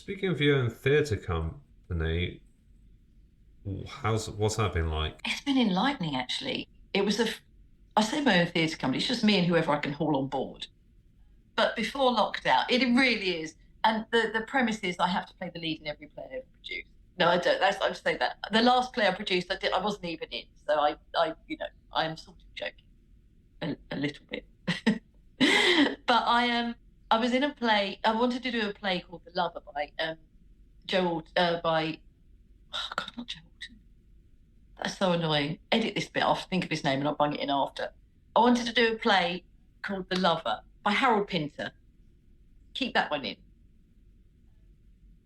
speaking of your own theatre company, what's that been like? It's been enlightening, actually. I say my own theatre company, it's just me and whoever I can haul on board. But before lockdown, it really is. And the premise is I have to play the lead in every play I ever produce. No, I don't. I'm saying that. The last play I produced, I wasn't even in. So I'm sort of joking a little bit. But I was in a play. I wanted to do a play called The Lover by by oh God, not Joe Alton. That's so annoying. Edit this bit off, think of his name, and I'll bung it in after. I wanted to do a play called The Lover by Harold Pinter. Keep that one in.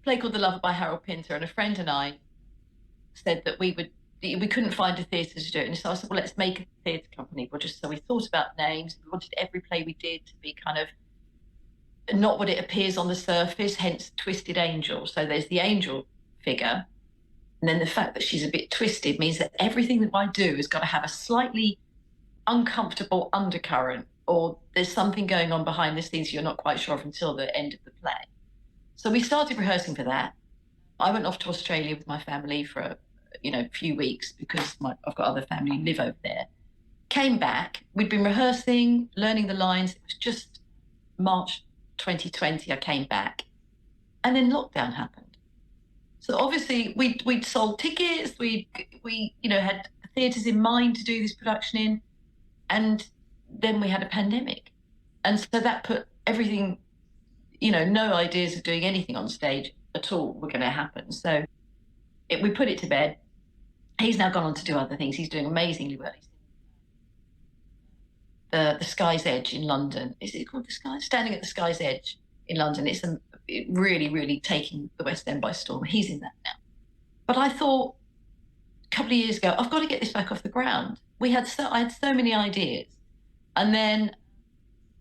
Play called The Lover by Harold Pinter, and a friend and I said that we couldn't find a theatre to do it. And so I said, well, let's make a theatre company. So we thought about names. We wanted every play we did to be kind of not what it appears on the surface, hence Twisted Angel. So there's the angel figure. And then the fact that she's a bit twisted means that everything that I do has got to have a slightly uncomfortable undercurrent, or there's something going on behind the scenes you're not quite sure of until the end of the play. So we started rehearsing for that. I went off to Australia with my family for a few weeks because I've got other family who live over there. Came back. We'd been rehearsing, learning the lines. It was just March 2020. I came back, and then lockdown happened. So obviously we'd sold tickets. We had theatres in mind to do this production in, and then we had a pandemic, and so that put everything. No ideas of doing anything on stage at all were going to happen. So we put it to bed. He's now gone on to do other things. He's doing amazingly well. He's the Sky's Edge in London. Is it called the Sky? Standing at the Sky's Edge in London. It really, really taking the West End by storm. He's in that now. But I thought a couple of years ago, I've got to get this back off the ground. I had so many ideas, and then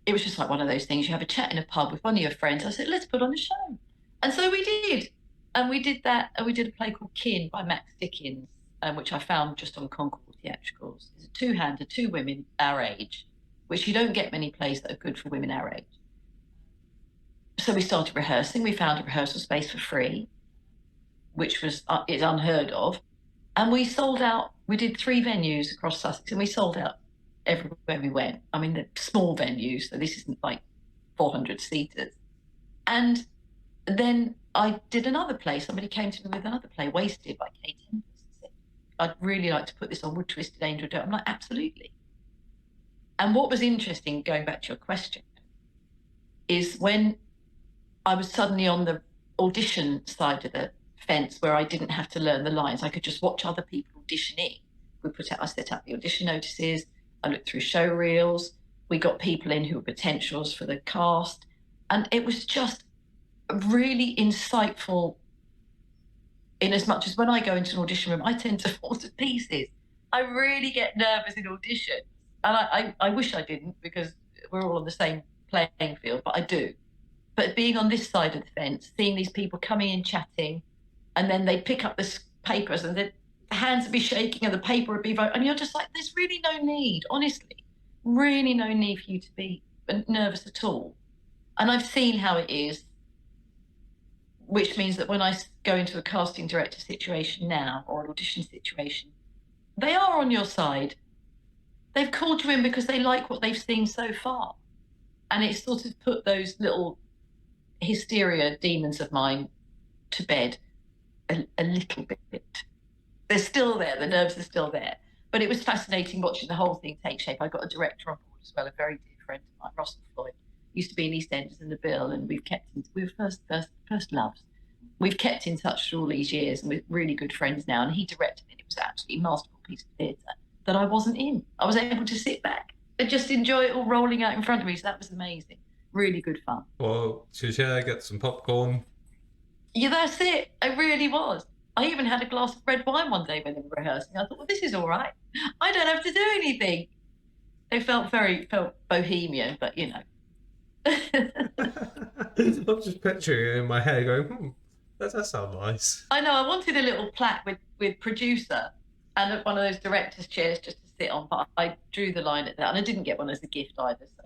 it was just like one of those things. You have a chat in a pub with one of your friends. I said, let's put on a show, and so we did. And we did that. And we did a play called Kin by Max Dickens, which I found just on Concord Theatricals. It's a two-hander, two women our age, which you don't get many plays that are good for women our age. So we started rehearsing. We found a rehearsal space for free, which is unheard of. And we sold out. We did 3 venues across Sussex, and we sold out everywhere we went. I mean, the small venues, so this isn't like 400 seaters. And then I did another play. Somebody came to me with another play, Wasted by Kate Tempest, and said, I'd really like to put this on. Would Twisted Angel do it? I'm like, absolutely. And what was interesting, going back to your question, is when I was suddenly on the audition side of the fence where I didn't have to learn the lines. I could just watch other people auditioning. I set up the audition notices. I looked through show reels. We got people in who were potentials for the cast. And it was just really insightful, in as much as when I go into an audition room, I tend to fall to pieces. I really get nervous in auditions. And I wish I didn't, because we're all on the same playing field, but I do. But being on this side of the fence, seeing these people coming in chatting, and then they pick up the papers and the hands would be shaking and the paper would be, and you're just like, there's really no need, honestly, really no need for you to be nervous at all. And I've seen how it is, which means that when I go into a casting director situation now, or an audition situation, they are on your side. They've called you in because they like what they've seen so far. And it's sort of put those little hysteria demons of mine to bed a little bit. They're still there, the nerves are still there. But it was fascinating watching the whole thing take shape. I got a director on board as well, a very dear friend of mine, Russell Floyd, used to be in EastEnders in the Bill, and we were first loves. We've kept in touch through all these years, and we're really good friends now. And he directed it. It was an absolutely masterful piece of theatre that I wasn't in. I was able to sit back and just enjoy it all rolling out in front of me. So that was amazing. Really good fun. Well, should I get some popcorn? Yeah, that's it. It really was. I even had a glass of red wine one day when they were rehearsing. I thought, well, this is all right. I don't have to do anything. They felt bohemian, but you know. I'm just picturing it in my head going, that does sound nice. I know, I wanted a little plaque with producer and one of those director's chairs just to sit on, but I drew the line at that, and I didn't get one as a gift either. So